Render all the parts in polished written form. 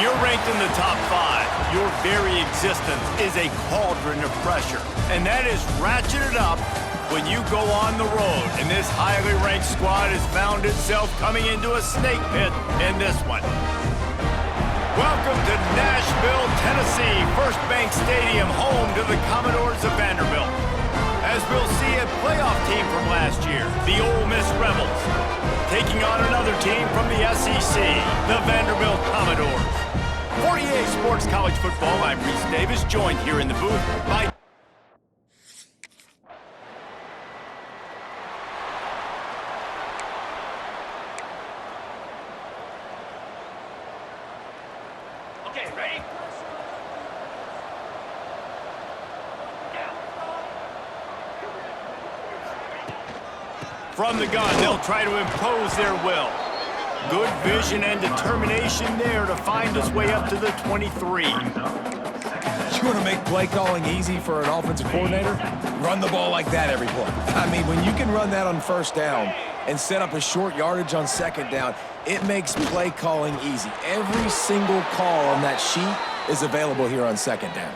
you're ranked in the top 5, your very existence is a cauldron of pressure. And that is ratcheted up when you go on the road. And this highly ranked squad has found itself coming into a snake pit in this one. Welcome to Nashville, Tennessee, First Bank Stadium, home to the Commodores of Vanderbilt. As we'll see a playoff team from last year, the Ole Miss Rebels, taking on another team from the SEC, the Vanderbilt Commodores. For EA Sports College Football, I'm Reese Davis, joined here in the booth by... Okay, ready? From the gun, they'll try to impose their will. Good vision and determination there to find his way up to the 23. You want to make play calling easy for an offensive coordinator? Run the ball like that every play. I mean, when you can run that on first down and set up a short yardage on second down, it makes play calling easy. Every single call on that sheet is available here on second down.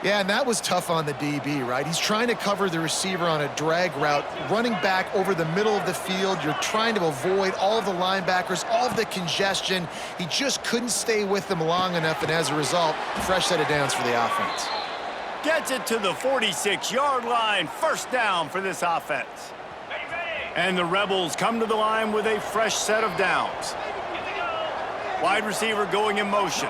Yeah, and that was tough on the DB, right? He's trying to cover the receiver on a drag route, running back over the middle of the field. You're trying to avoid all of the linebackers, all of the congestion. He just couldn't stay with them long enough, and as a result, fresh set of downs for the offense. Gets it to the 46-yard line. First down for this offense. And the Rebels come to the line with a fresh set of downs. Wide receiver going in motion.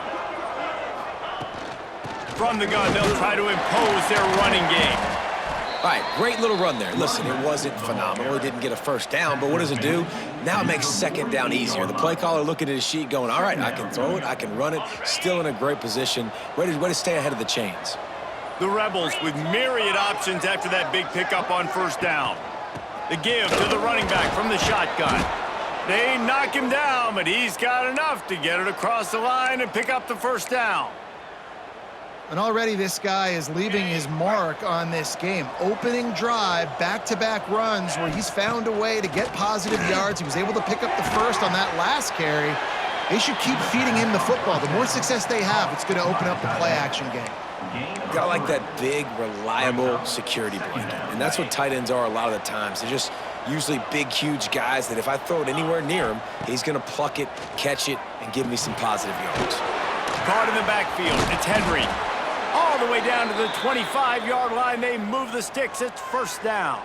From the gun, they'll try to impose their running game. All right, great little run there. Listen, it wasn't phenomenal. It didn't get a first down, but what does it do? Now it makes second down easier. The play caller looking at his sheet going, all right, I can throw it, I can run it, still in a great position, ready to stay ahead of the chains. The Rebels with myriad options after that big pickup on first down. The give to the running back from the shotgun. They knock him down, but he's got enough to get it across the line and pick up the first down. And already this guy is leaving his mark on this game. Opening drive, back-to-back runs where he's found a way to get positive yards. He was able to pick up the first on that last carry. They should keep feeding him the football. The more success they have, it's going to open up the play-action game. Got like that big, reliable security blanket. And that's what tight ends are a lot of the times. They're just usually big, huge guys that if I throw it anywhere near him, he's going to pluck it, catch it, and give me some positive yards. Caught in the backfield. It's Henry. All the way down to the 25-yard line, they move the sticks. It's first down.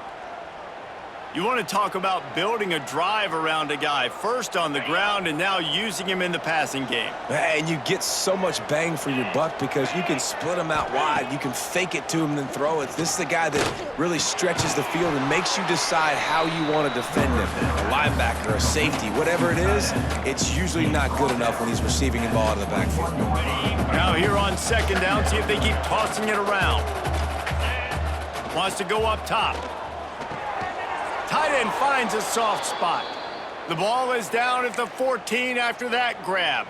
You want to talk about building a drive around a guy, first on the ground and now using him in the passing game. And you get so much bang for your buck because you can split him out wide. You can fake it to him and then throw it. This is the guy that really stretches the field and makes you decide how you want to defend him. A linebacker, a safety, whatever it is, it's usually not good enough when he's receiving the ball out of the backfield. Now here on second down, see if they keep tossing it around. Wants to go up top. Tight end finds a soft spot. The ball is down at the 14 after that grab.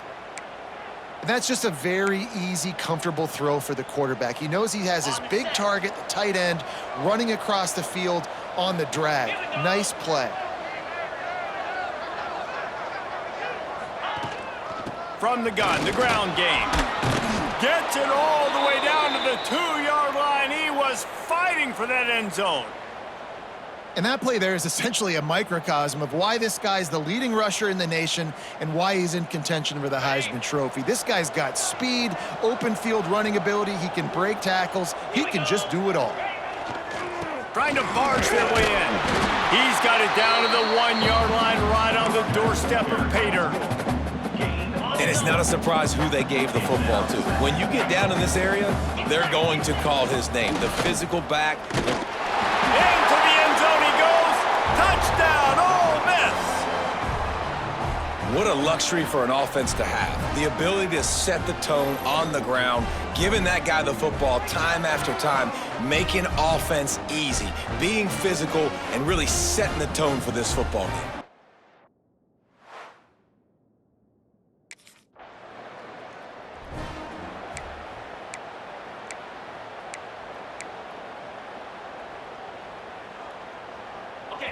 And that's just a very easy, comfortable throw for the quarterback. He knows he has his big target, the tight end, running across the field on the drag. Nice play. From the gun, the ground game. Gets it all the way down to the 2-yard line. He was fighting for that end zone. And that play there is essentially a microcosm of why this guy's the leading rusher in the nation and why he's in contention for the Heisman Trophy. This guy's got speed, open field running ability. He can break tackles. He can just do it all. Trying to barge their way in. He's got it down to the 1-yard line right on the doorstep of Pater. And it's not a surprise who they gave the football to. When you get down in this area, they're going to call his name. The physical back. Into the end zone he goes. Touchdown, Ole Miss. What a luxury for an offense to have. The ability to set the tone on the ground, giving that guy the football time after time, making offense easy, being physical, and really setting the tone for this football game.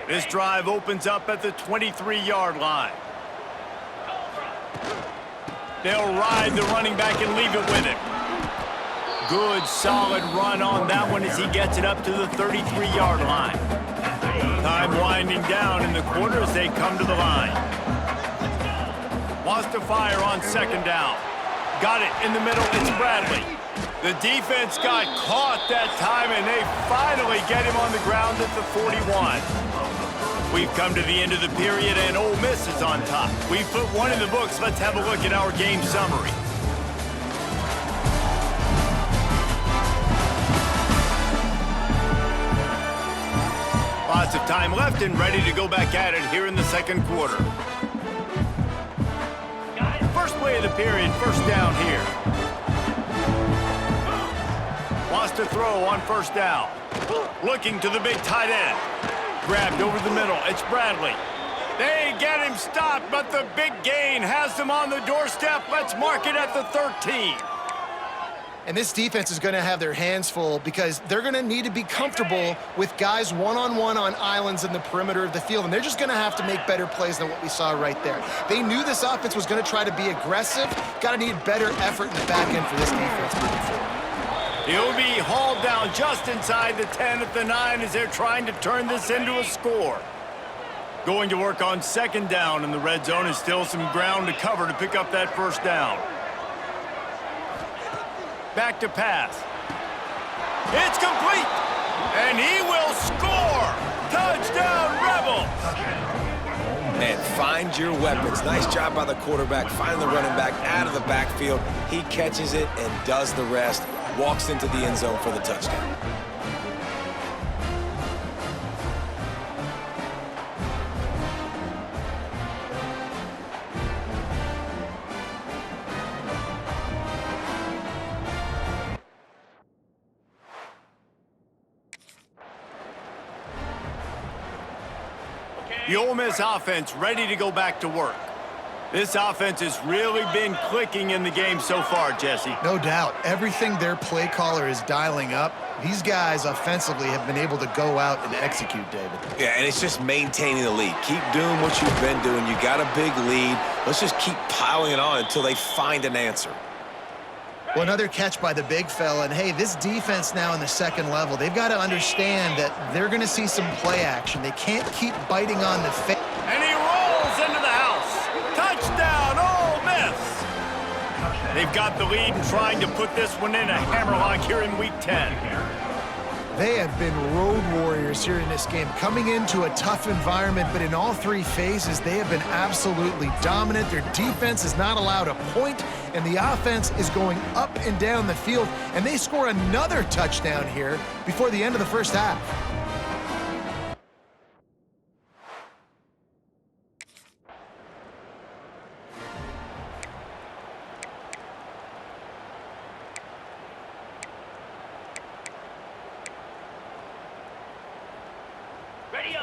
This drive opens up at the 23-yard line. They'll ride the running back and leave it with him. Good, solid run on that one as he gets it up to the 33-yard line. Time winding down in the quarter as they come to the line. Wants to fire on second down. Got it in the middle. It's Bradley. The defense got caught that time, and they finally get him on the ground at the 41. We've come to the end of the period, and Ole Miss is on top. We've put one in the books. Let's have a look at our game summary. Lots of time left and ready to go back at it here in the second quarter. First play of the period, first down here. Wants to throw on first down. Looking to the big tight end. Grabbed over the middle. It's Bradley. They get him stopped, but the big gain has them on the doorstep. Let's mark it at the 13. And this defense is going to have their hands full because they're going to need to be comfortable with guys one-on-one on islands in the perimeter of the field, and they're just going to have to make better plays than what we saw right there. They knew this offense was going to try to be aggressive. Got to need better effort in the back end for this defense moving forward. He'll be hauled down just inside the 10 at the 9 as they're trying to turn this into a score. Going to work on second down in the red zone is still some ground to cover to pick up that first down. Back to pass. It's complete, and he will score. Touchdown, Rebels. Man, find your weapons. Nice job by the quarterback, finding the running back out of the backfield. He catches it and does the rest. Walks into the end zone for the touchdown. The Ole Miss offense ready to go back to work. This offense has really been clicking in the game so far, Jesse. No doubt. Everything their play caller is dialing up, these guys offensively have been able to go out and execute, David. Yeah, and it's just maintaining the lead. Keep doing what you've been doing. You got a big lead. Let's just keep piling it on until they find an answer. Well, another catch by the big fella, and hey, this defense now in the second level, they've got to understand that they're going to see some play action. They can't keep biting on the face. And he rolls into the house. Touchdown, Ole Miss. They've got the lead and trying to put this one in a hammerlock here in Week 10. They have been road warriors here in this game, coming into a tough environment, but in all three phases, they have been absolutely dominant. Their defense is not allowed a point, and the offense is going up and down the field, and they score another touchdown here before the end of the first half.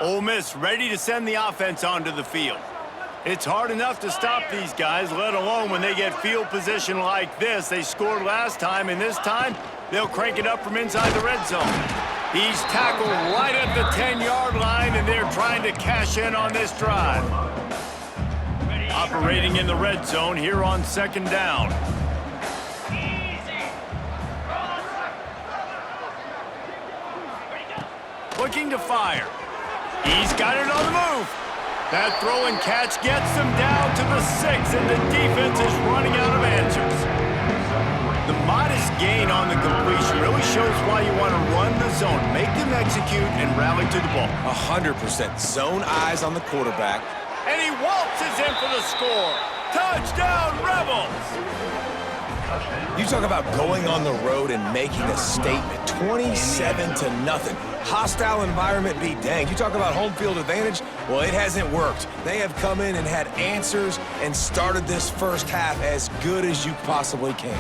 Ole Miss ready to send the offense onto the field. It's hard enough to stop these guys, let alone when they get field position like this. They scored last time, and this time they'll crank it up from inside the red zone. He's tackled right at the 10-yard line, and they're trying to cash in on this drive. Operating in the red zone here on second down. Looking to fire. He's got it on the move. That throw and catch gets them down to the 6, and the defense is running out of answers. The modest gain on the completion really shows why you want to run the zone, make them execute, and rally to the ball. 100%. Zone eyes on the quarterback. And he waltzes in for the score. Touchdown, Rebels! You talk about going on the road and making a statement. 27-0. Hostile environment be danged. You talk about home field advantage? Well, it hasn't worked. They have come in and had answers and started this first half as good as you possibly can.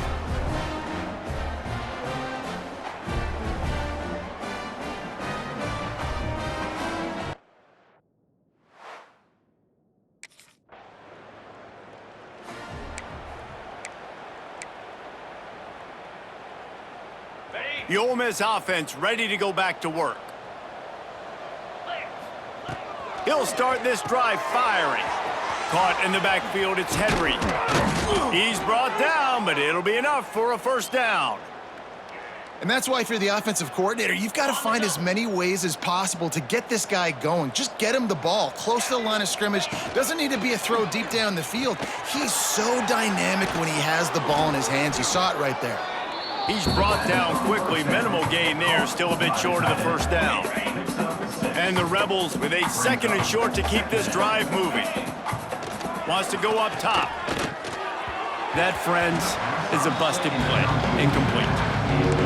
The Ole Miss offense ready to go back to work. He'll start this drive firing. Caught in the backfield, it's Henry. He's brought down, but it'll be enough for a first down. And that's why if you're the offensive coordinator, you've got to find as many ways as possible to get this guy going. Just get him the ball close to the line of scrimmage. Doesn't need to be a throw deep down the field. He's so dynamic when he has the ball in his hands. You saw it right there. He's brought down quickly. Minimal gain there, still a bit short of the first down. And the Rebels with a 2nd and short to keep this drive moving. Wants to go up top. That, friends, is a busted play. Incomplete.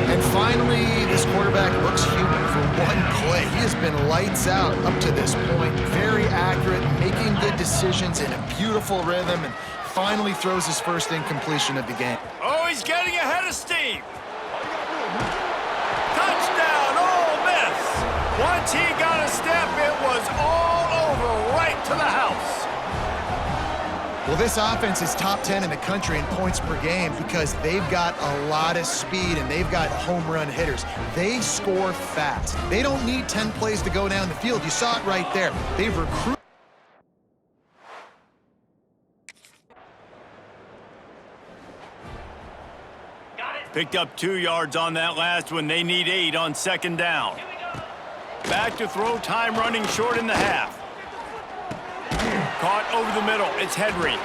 And finally, this quarterback looks human for one play. He has been lights out up to this point. Very accurate, making good decisions in a beautiful rhythm, and finally throws his first incompletion of the game. Oh, he's getting ahead of steam. Touchdown, Ole Miss. Once he got a step, it was all over right to the house. Well, this offense is top 10 in the country in points per game because they've got a lot of speed and they've got home run hitters. They score fast. They don't need 10 plays to go down the field. You saw it right there. They've recruited. Picked up 2 yards on that last one. They need 8 on 2nd down. Back to throw, time running short in the half. Caught over the middle, it's Henry.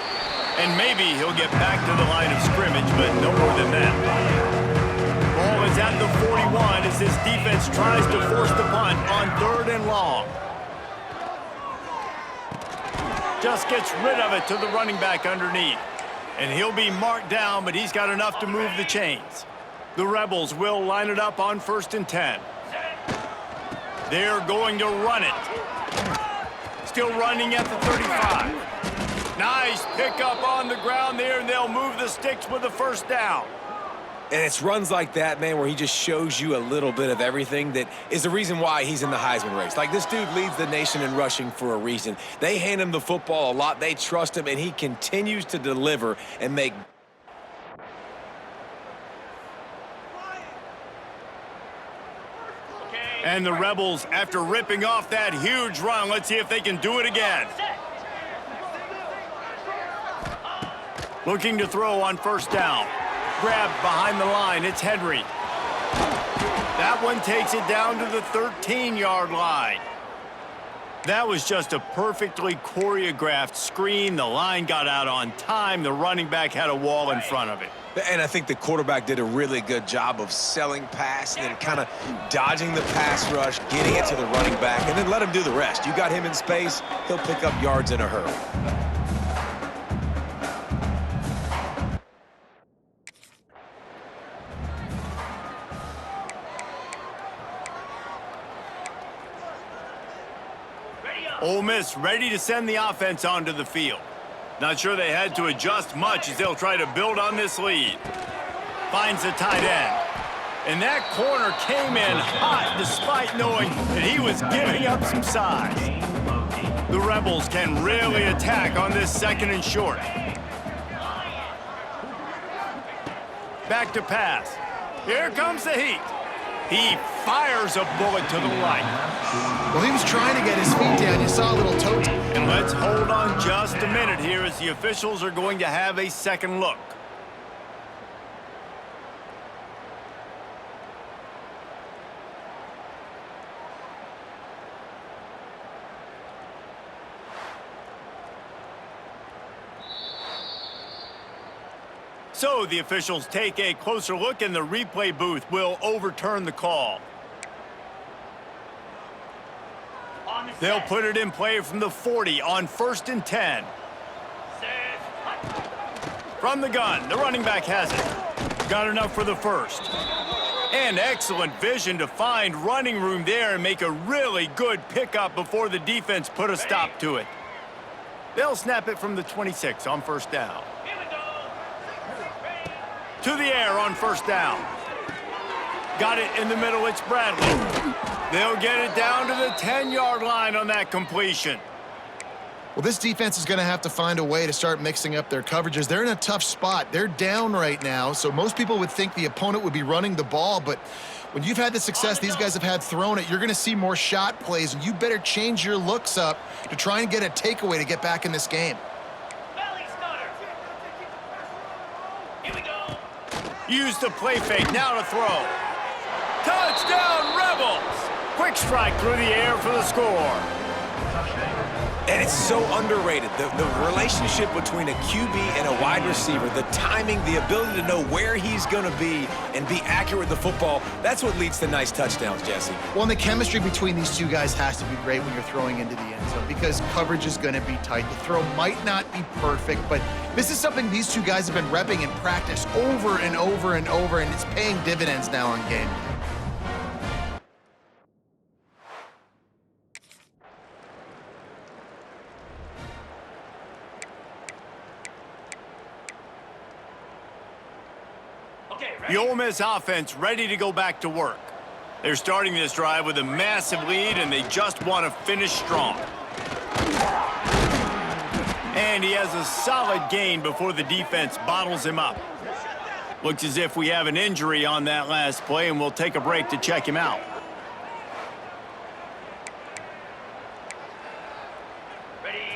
And maybe he'll get back to the line of scrimmage, but no more than that. Ball is at the 41 as this defense tries to force the punt on 3rd and long. Just gets rid of it to the running back underneath. And he'll be marked down, but he's got enough to move the chains. The Rebels will line it up on 1st and 10. They're going to run it. Still running at the 35. Nice pickup on the ground there, and they'll move the sticks with the first down. And it's runs like that, man, where he just shows you a little bit of everything that is the reason why he's in the Heisman race. Like, this dude leads the nation in rushing for a reason. They hand him the football a lot. They trust him, and he continues to deliver and make. And the Rebels, after ripping off that huge run, let's see if they can do it again. Looking to throw on 1st down. Grabbed behind the line, it's Henry. That one takes it down to the 13-yard line. That was just a perfectly choreographed screen. The line got out on time. The running back had a wall in front of it. And I think the quarterback did a really good job of selling pass and then kind of dodging the pass rush, getting it to the running back, and then let him do the rest. You got him in space, he'll pick up yards in a hurry. Ole Miss ready to send the offense onto the field. Not sure they had to adjust much as they'll try to build on this lead. Finds the tight end. And that corner came in hot despite knowing that he was giving up some size. The Rebels can really attack on this 2nd and short. Back to pass. Here comes the heat. He fires a bullet to the right. Well, he was trying to get his feet down. You saw a little toe. And let's hold on just a minute here as the officials are going to have a second look. So the officials take a closer look, and the replay booth will overturn the call. They'll put it in play from the 40 on 1st and 10. From the gun, the running back has it. Got enough for the first. And excellent vision to find running room there and make a really good pickup before the defense put a stop to it. They'll snap it from the 26 on 1st down. To the air on 1st down. Got it in the middle, it's Bradley. They'll get it down to the 10-yard line on that completion. Well, this defense is going to have to find a way to start mixing up their coverages. They're in a tough spot. They're down right now, so most people would think the opponent would be running the ball, but when you've had the success these guys have had throwing it, you're going to see more shot plays, and you better change your looks up to try and get a takeaway to get back in this game. Use the play fake, now to throw. Touchdown, Rebels! Quick strike through the air for the score. And it's so underrated. The relationship between a QB and a wide receiver, the timing, the ability to know where he's going to be and be accurate with the football, that's what leads to nice touchdowns, Jesse. Well, and the chemistry between these two guys has to be great when you're throwing into the end zone because coverage is going to be tight. The throw might not be perfect, but this is something these two guys have been repping in practice over and over and over, and it's paying dividends now on game day. The Ole Miss offense ready to go back to work. They're starting this drive with a massive lead, and they just want to finish strong. And he has a solid gain before the defense bottles him up. Looks as if we have an injury on that last play, and we'll take a break to check him out.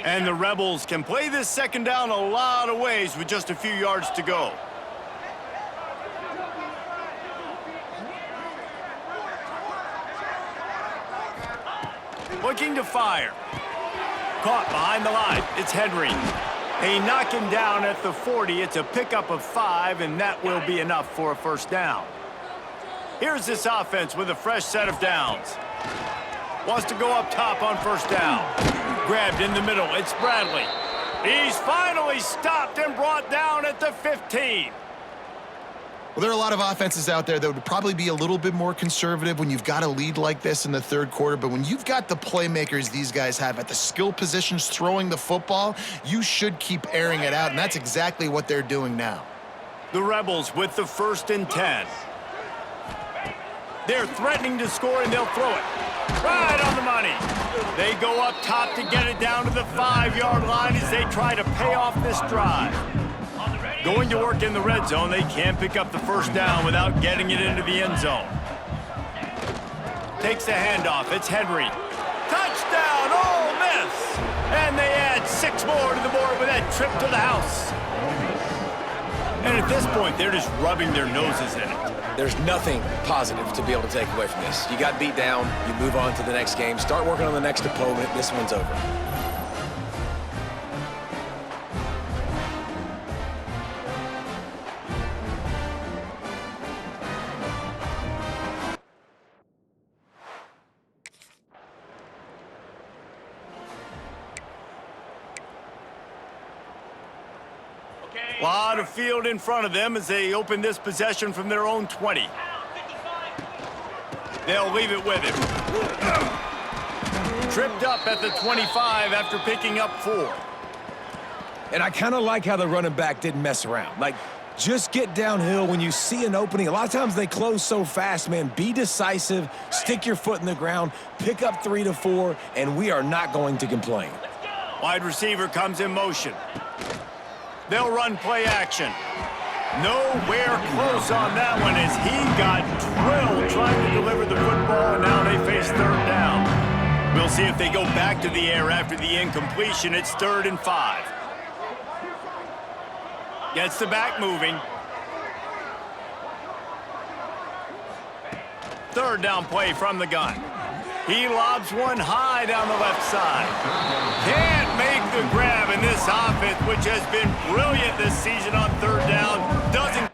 And the Rebels can play this second down a lot of ways with just a few yards to go. Looking to fire. Caught behind the line. It's Henry. They knock him down at the 40. It's a pickup of 5, and that will be enough for a first down. Here's this offense with a fresh set of downs. Wants to go up top on first down. Grabbed in the middle. It's Bradley. He's finally stopped and brought down at the 15. Well, there are a lot of offenses out there that would probably be a little bit more conservative when you've got a lead like this in the third quarter, but when you've got the playmakers these guys have at the skill positions throwing the football, you should keep airing it out, and that's exactly what they're doing now. The Rebels with the 1st and 10. They're threatening to score, and they'll throw it. Right on the money. They go up top to get it down to the 5-yard line as they try to pay off this drive. Going to work in the red zone, they can't pick up the first down without getting it into the end zone. Takes the handoff. It's Henry. Touchdown, Ole Miss! And they add 6 more to the board with that trip to the house. And at this point, they're just rubbing their noses in it. There's nothing positive to be able to take away from this. You got beat down, you move on to the next game, start working on the next opponent. This one's over. A lot of field in front of them as they open this possession from their own 20. They'll leave it with him. Tripped up at the 25 after picking up 4. And I kind of like how the running back didn't mess around. Like, just get downhill when you see an opening. A lot of times they close so fast, man. Be decisive, stick your foot in the ground, pick up 3 to 4, and we are not going to complain. Wide receiver comes in motion. They'll run play action. Nowhere close on that one as he got drilled trying to deliver the football, and now they face 3rd down. We'll see if they go back to the air after the incompletion. It's 3rd and 5. Gets the back moving. 3rd down play from the gun. He lobs one high down the left side. Can't make the grab, and this offense, which has been brilliant this season on 3rd down, doesn't.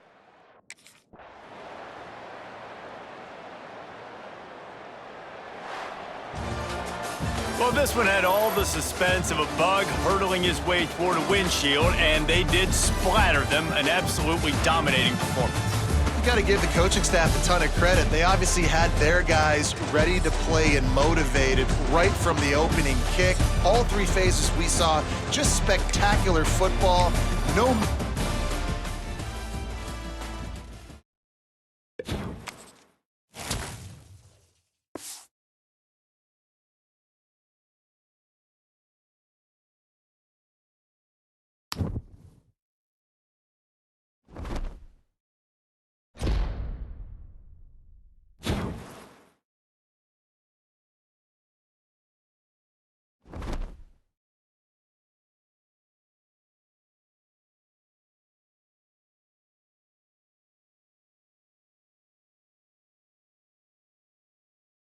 Well, this one had all the suspense of a bug hurtling his way toward a windshield, and they did splatter them. An absolutely dominating performance. You got to give the coaching staff a ton of credit. They obviously had their guys ready to play and motivated right from the opening kick. All 3 phases we saw, just spectacular football. No